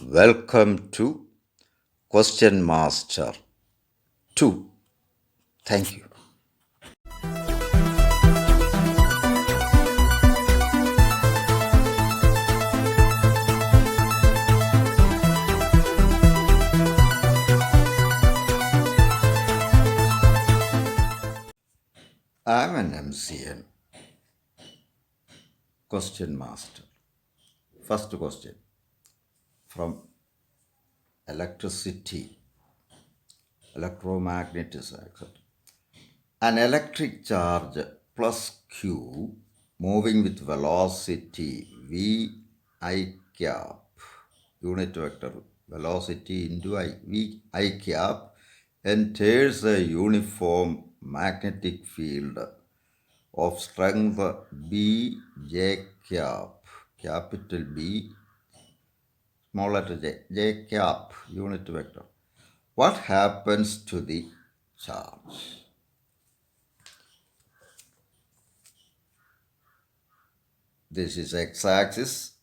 Welcome to Question Master 2. Thank you. I'm an Ennemcien Question Master. First question from electricity, electromagnetism, etc. An electric charge plus Q moving with velocity V I cap, unit vector velocity into V I cap, enters a uniform magnetic field of strength B J cap, capital B, small letter J cap, unit vector. What happens to the charge? This is x-axis.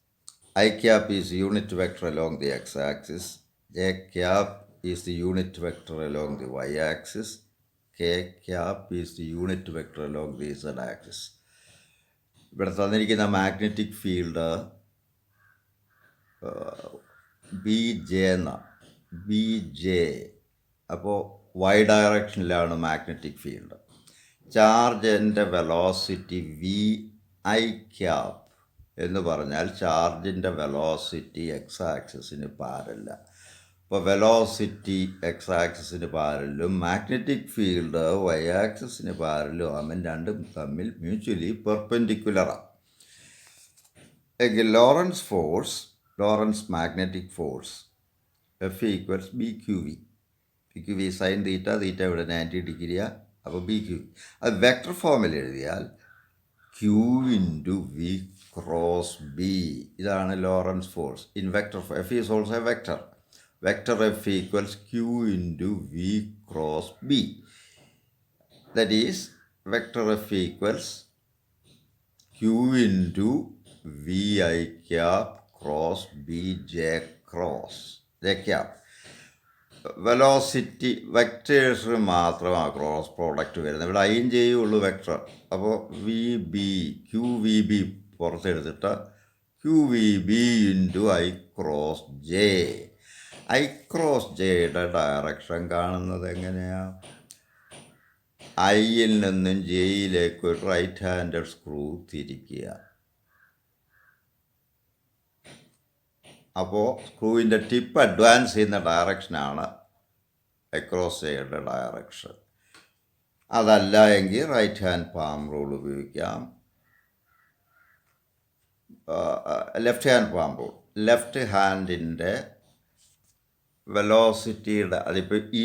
I cap is unit vector along the x-axis. J cap is the unit vector along the y-axis. K cap is the unit vector along the z-axis. ഇവിടെ തന്നിരിക്കുന്ന magnetic field B J എന്നാണ്. B J അപ്പോൾ Y ഡയറക്ഷനിലാണ് magnetic field. ചാർജിൻ്റെ velocity V I cap എന്ന് പറഞ്ഞാൽ ചാർജിൻ്റെ velocity X ആക്സിസിന് പാരല്ല. അപ്പോൾ വെലോസിറ്റി എക്സ് ആക്സിസിന് പാരലും മാഗ്നറ്റിക് ഫീൽഡ് വൈ ആക്സിസിന് പാരലും ആകുമ്പോൾ രണ്ടും തമ്മിൽ മ്യൂച്വലി പെർപെൻഡിക്കുലറാണ്. എങ്കിൽ Lorentz magnetic force F equals B Q V. P Q V sine theta ഇവിടെ 90 ഡിഗ്രിയാണ്. അപ്പോൾ ബി ക്യു വി അത് വെക്ടർ ഫോമിൽ എഴുതിയാൽ Q into V cross B. ഇതാണ് Lorentz force in vector. F is also a vector. Vector F equals Q into V cross B. That is vector F equals Q into V I cap cross B J cap. Velocity വെക്ടേഴ്സിന് മാത്രമാണ് cross product വരുന്നത്. ഇവിടെ ഐയും ജെയും ഉള്ളൂ vector. അപ്പോൾ V B Q V B പുറത്തെടുത്തിട്ട് Q V B into I cross J. I cross ജെയുടെ direction കാണുന്നത് എങ്ങനെയാണ്? ഐയിൽ നിന്നും ജെയിലേക്ക് ഒരു റൈറ്റ് ഹാൻഡഡ് സ്ക്രൂ തിരിക്കുക. അപ്പോൾ സ്ക്രൂവിൻ്റെ ടിപ്പ് അഡ്വാൻസ് ചെയ്യുന്ന ഡയറക്ഷനാണ് അക്രോസ് ജെയുടെ ഡയറക്ഷൻ. അതല്ല എങ്കിൽ റൈറ്റ് ഹാൻഡ് പാം റൂൾ ഉപയോഗിക്കാം. Left hand palm rule. Left ഹാൻഡിൻ്റെ വെലോസിറ്റിയുടെ, അതിപ്പോൾ ഈ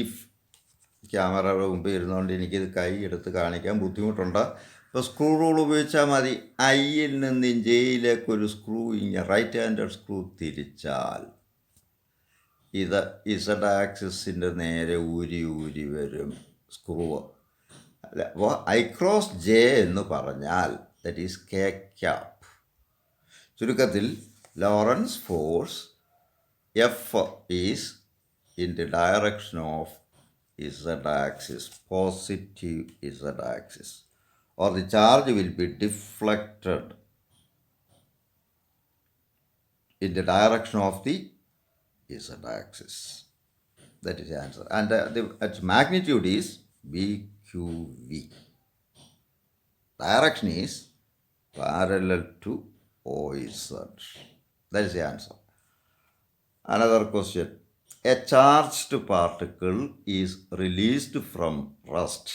ക്യാമറയുടെ മുമ്പ് ഇരുന്നുകൊണ്ട് എനിക്കിത് കൈ എടുത്ത് കാണിക്കാൻ ബുദ്ധിമുട്ടുണ്ട്. ഇപ്പോൾ സ്ക്രൂ റൂൾ ഉപയോഗിച്ചാൽ മതി. ഐയിൽ നിന്ന് ജെയിലേക്കൊരു സ്ക്രൂ റൈറ്റ് ഹാൻഡഡ് സ്ക്രൂ തിരിച്ചാൽ ഇത് ഇസഡ് ആക്സിസിൻ്റെ നേരെ ഊരി വരും സ്ക്രൂ. അല്ല, അപ്പോൾ ഐ ക്രോസ് ജെ എന്ന് പറഞ്ഞാൽ ദറ്റ് ഈസ് കെ ക്യാപ്. ചുരുക്കത്തിൽ Lorentz force F is in the direction of Z axis, positive Z axis, or the charge will be deflected in the direction of the z-axis. That is the answer. And its magnitude is BQV. Direction is parallel to OZ. That is the answer. Another question. A charged particle is released from rest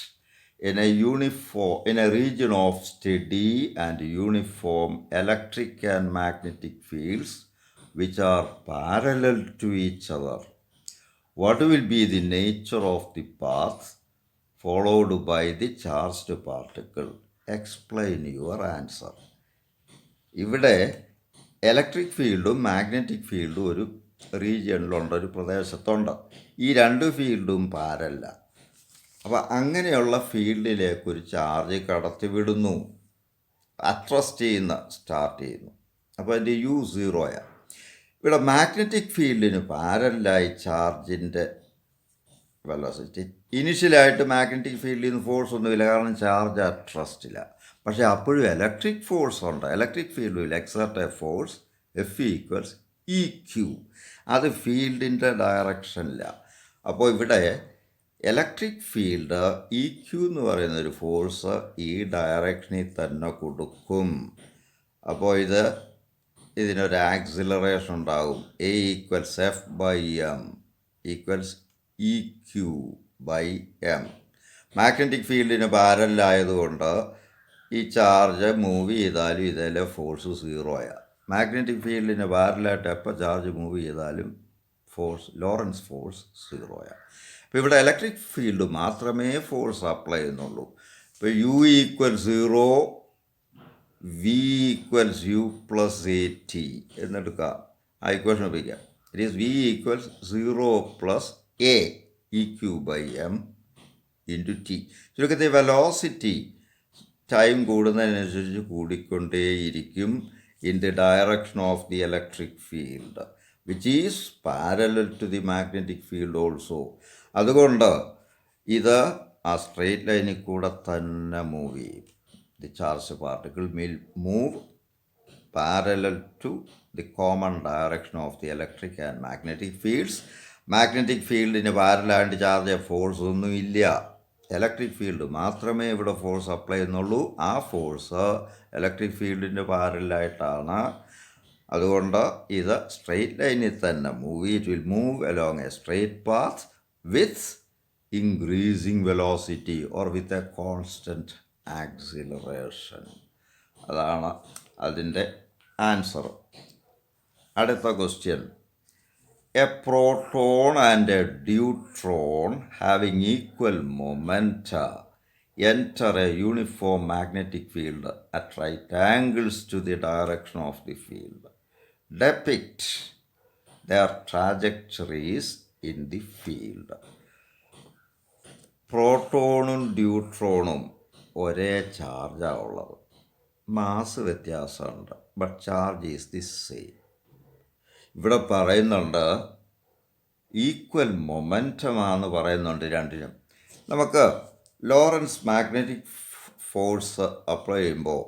in a region of steady and uniform electric and magnetic fields which are parallel to each other. What will be the nature of the path followed by the charged particle? Explain your answer. ഇവിടെ electric ഫീൽഡും magnetic ഫീൽഡും ഒരു റീജിയണിലുണ്ട്, ഒരു പ്രദേശത്തുണ്ട്. ഈ രണ്ട് ഫീൽഡും പാരല്ല. അപ്പോൾ അങ്ങനെയുള്ള ഫീൽഡിലേക്ക് ഒരു ചാർജ് കടത്തിവിടുന്നു. അറ്റ് റെസ്റ്റ് സ്റ്റാർട്ട് ചെയ്യുന്നു. അപ്പോൾ അതിൻ്റെ യു 0 ആണ്. ഇവിടെ മാഗ്നറ്റിക് ഫീൽഡിന് പാരലായി ചാർജിൻ്റെ വെലോസിറ്റി. ഇനിഷ്യലായിട്ട് മാഗ്നറ്റിക് ഫീൽഡിൽ നിന്ന് ഫോഴ്സ് ഒന്നുമില്ല, കാരണം ചാർജ് അറ്റ് റെസ്റ്റില്ല. പക്ഷേ അപ്പോഴും ഇലക്ട്രിക് ഫോഴ്സ് ഉണ്ട്. Electric field will exert A force F equals EQ. അത് ഫീൽഡിൻ്റെ ഡയറക്ഷനിലാണ്. അപ്പോൾ ഇവിടെ ഇലക്ട്രിക് ഫീൽഡ് EQ എന്ന് പറയുന്നൊരു ഫോഴ്സ് ഈ ഡയറക്ഷനിൽ തന്നെ കൊടുക്കും. അപ്പോൾ ഇതിനൊരു ആക്സിലറേഷൻ ഉണ്ടാകും. A equals F/m equals EQ/m. Magnetic ഫീൽഡിന് പാരലായതുകൊണ്ട് ഈ ചാർജ് മൂവ് ചെയ്താലും ഇതിലെ ഫോഴ്സ് സീറോയാണ്. മാഗ്നറ്റിക് ഫീൽഡിന് പാരലായിട്ട് എപ്പോൾ ചാർജ് മൂവ് ചെയ്താലും ലോറൻസ് ഫോഴ്സ് സീറോയാണ്. അപ്പോൾ ഇവിടെ ഇലക്ട്രിക് ഫീൽഡ് മാത്രമേ ഫോഴ്സ് അപ്ലൈ ചെയ്യുന്നുള്ളൂ. ഇപ്പോൾ U equal 0, V equals U plus AT എന്നെടുക്കാം. ആ ഇക്വേഷൻ ഉപയോഗിക്കാം. It is V equals 0 plus A EQ/m into T. ചുരുക്കത്തിൽ വെലോസിറ്റി ടൈം കൂടുന്നതിനനുസരിച്ച് കൂടിക്കൊണ്ടേയിരിക്കും in the direction of the electric field, which is parallel to the magnetic field also. അതുകൊണ്ട് ഇത് ആ straight ലൈനിൽ കൂടെ തന്നെ മൂവ് ചെയ്യും. The charged particle will move parallel to the common direction of the electric and magnetic fields. Magnetic ഫീൽഡിന് പാരലായിട്ട് charge force ഒന്നുമില്ല. ഇലക്ട്രിക് ഫീൽഡ് മാത്രമേ ഇവിടെ ഫോഴ്സ് അപ്ലൈ ചെയ്യുന്നുള്ളൂ. ആ ഫോഴ്സ് ഇലക്ട്രിക് ഫീൽഡിൻ്റെ പാരലായിട്ടാണ്. അതുകൊണ്ട് ഇത് സ്ട്രെയിറ്റ് ലൈനിൽ തന്നെ it will move along A straight path with increasing velocity or with a constant acceleration. അതാണ് അതിൻ്റെ ആൻസർ. അടുത്ത question. A proton and a deuteron having equal momenta enter a uniform magnetic field at right angles to the direction of the field. Depict their trajectories in the field. പ്രോട്ടോണും ഡ്യൂട്രോണും ഒരേ ചാർജാണ് ഉള്ളത്. Mass വ്യത്യാസമുണ്ട്, but charge is the same. ഇവിടെ പറയുന്നുണ്ട് equal മൊമെൻറ്റമാണെന്ന് പറയുന്നുണ്ട് രണ്ടിനും. നമുക്ക് Lawrence magnetic force apply ചെയ്യുമ്പോൾ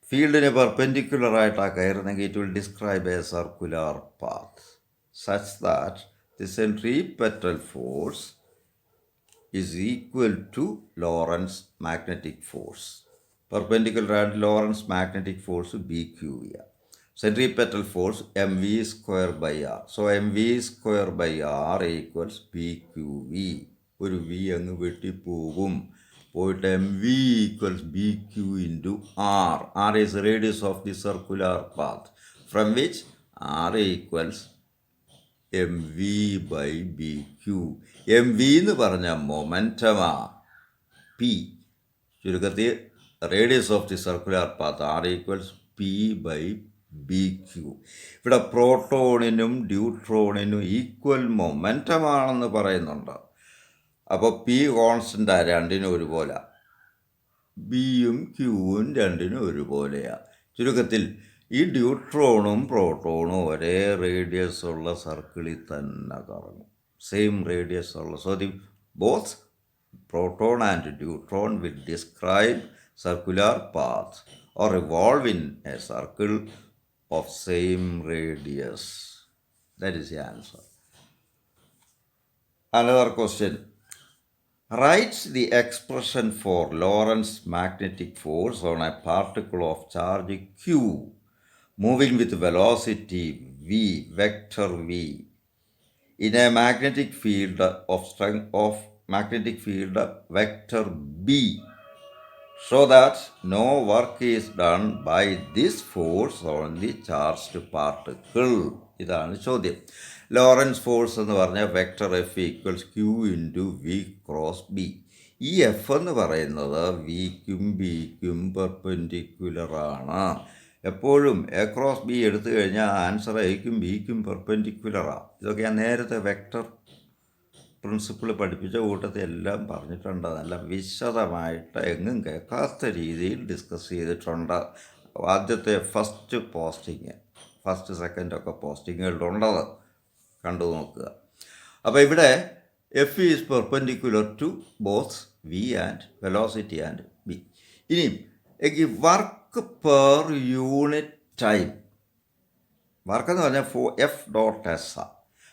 ഫീൽഡിന് പെർപെൻഡിക്കുലറായിട്ടാണ് കയറുന്നെങ്കിൽ it will describe a circular path such that the centripetal force is equal to Lorentz magnetic force. പെർപെൻഡിക്കുലറായിട്ട് Lorentz magnetic force BQ. Centripetal force mv²/r. So mv²/r equals BQV. ഒരു V അങ്ങ് വെട്ടിപ്പോകും. പോയിട്ട് mv equals BQ into R. R is radius of the circular path, from which R equals mv/BQ. mv എന്ന് പറഞ്ഞ മൊമെൻറ്റമാ. P ചുരുക്കത്തിൽ radius of the circular path R equals P/BQ. ഇവിടെ പ്രോട്ടോണിനും ഡ്യൂട്രോണിനും equal മൊമെൻറ്റമാണെന്ന് പറയുന്നുണ്ട്. അപ്പോൾ P constant രണ്ടിനും ഒരുപോലെ, ബിയും ക്യൂവും രണ്ടിനും ഒരുപോലെയാണ്. ചുരുക്കത്തിൽ ഈ ഡ്യൂട്രോണും പ്രോട്ടോണും ഒരേ റേഡിയസ് ഉള്ള സർക്കിളിൽ തന്നെ കറങ്ങും. സെയിം റേഡിയസ് ഉള്ള. So the both proton and neutron will describe circular path or revolve in a circle of same radius. That is the answer. Another question. Write the expression for Lorentz magnetic force on a particle of charge Q moving with velocity V, vector V, in a magnetic field of strength of magnetic field vector B, so that no work is done by this force on the charged particle. ഇതാണ് ചോദ്യം. Lorentz force എന്ന് പറഞ്ഞാൽ vector F equals Q into V cross B. ഈ F എന്ന് പറയുന്നത് വിക്കും ബിക്കും പെർപെൻഡിക്കുലറാണ്. എപ്പോഴും A cross B എടുത്തു കഴിഞ്ഞാൽ ആൻസർ എക്കും ബിക്കും പെർപെൻഡിക്കുലറാണ്. ഇതൊക്കെ ഞാൻ നേരത്തെ വെക്ടർ പ്രിൻസിപ്പിൾ പഠിപ്പിച്ച കൂട്ടത്തിൽ എല്ലാം പറഞ്ഞിട്ടുണ്ട്. നല്ല വിശദമായിട്ട് എങ്ങും കേൾക്കാത്ത രീതിയിൽ ഡിസ്കസ് ചെയ്തിട്ടുണ്ട്. ആദ്യത്തെ ഫസ്റ്റ് പോസ്റ്റിങ് ഫസ്റ്റ് സെക്കൻഡ് ഒക്കെ പോസ്റ്റിങ്ങുകളുള്ളത് കണ്ടു നോക്കുക. അപ്പോൾ ഇവിടെ F is perpendicular to both V and velocity and B. ഇനി work per unit time, work എന്ന് പറഞ്ഞാൽ എഫ് ഡോട്ട് എസ് ആ.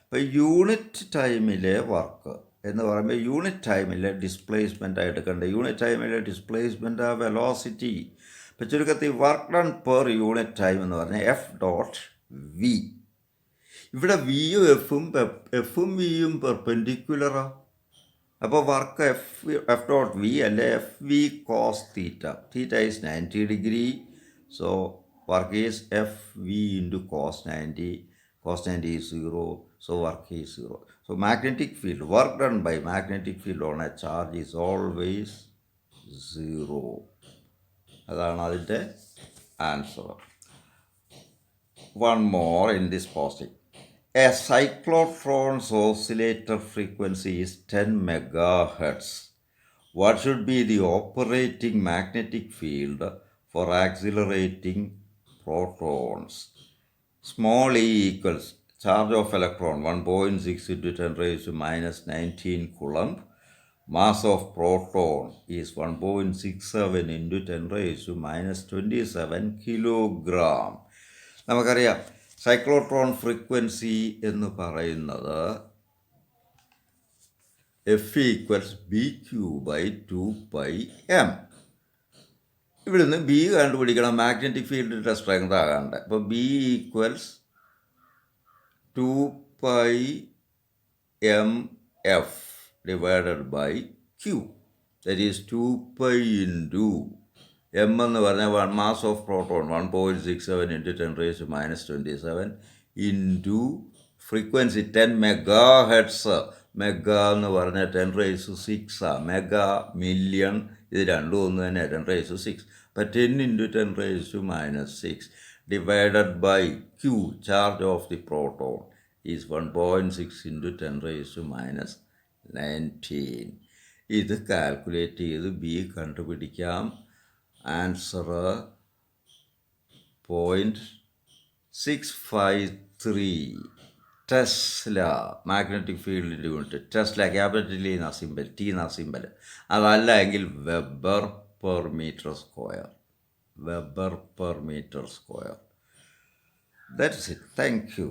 അപ്പോൾ യൂണിറ്റ് ടൈമിലെ വർക്ക് എന്ന് പറയുമ്പോൾ യൂണിറ്റ് ടൈമിലെ ഡിസ്പ്ലേസ്മെൻ്റ് ആയിട്ട് കണ്ട് യൂണിറ്റ് ടൈമിലെ ഡിസ്പ്ലേസ്മെൻ്റ് ആ വെലോസിറ്റി. ഇപ്പോൾ ചുരുക്കത്തിൽ work done per unit time എന്ന് പറഞ്ഞാൽ എഫ് ഡോട്ട് വി. ഇവിടെ വിയും എഫും വിയും പെർപെൻഡിക്കുലറാണ്. അപ്പോൾ വർക്ക് എഫ് ഡോട്ട് വി അല്ലെ F V cos theta. Theta is 90 degree. So work is F V into cos 90. Cos 90 is 0, so work is 0. So magnetic field, work done by magnetic field on a charge is always 0. അതാണ് അതിൻ്റെ answer. One more in this posting. A cyclotron's oscillator frequency is 10 megahertz. What should be the operating magnetic field for accelerating protons? Small e equals charge of electron 1.6 into 10 raised to minus 19 coulomb. Mass of proton is 1.67 into 10 raised to minus 27 kilogram. നമുക്കറിയാം cyclotron frequency എന്ന് പറയുന്നത് F equals B Q by 2πm. ഇവിടുന്ന് B കണ്ടുപിടിക്കണം, magnetic ഫീൽഡിൻ്റെ strength ആകാണ്ട്. അപ്പോൾ B equals 2πmf divided by Q. That is 2π into M എന്ന് പറഞ്ഞാൽ mass of proton 1.67 into 10 raised to minus 27 into frequency 10 megahertz. Mega എന്ന് പറഞ്ഞാൽ 10 raised to 6 മെഗാ മില്യൺ, ഇത് രണ്ടും ഒന്ന് തന്നെ, 10 raised to 6. അപ്പോൾ 10 into 10 raised to minus 6 divided by Q, charge of the proton is 1.6 into 10 raised to minus 19. ഇത് calculate ചെയ്ത് B കണ്ടുപിടിക്കാം. Answer 0.653 tesla. മാഗ്നറ്റിക് ഫീൽഡിൻ്റെ യൂണിറ്റ് ടെസ്ല, ക്യാപിറ്റൽ ടി എന്ന സിമ്പൽ. അതല്ല എങ്കിൽ weber per metre square. Weber per metre square. That's it. Thank U.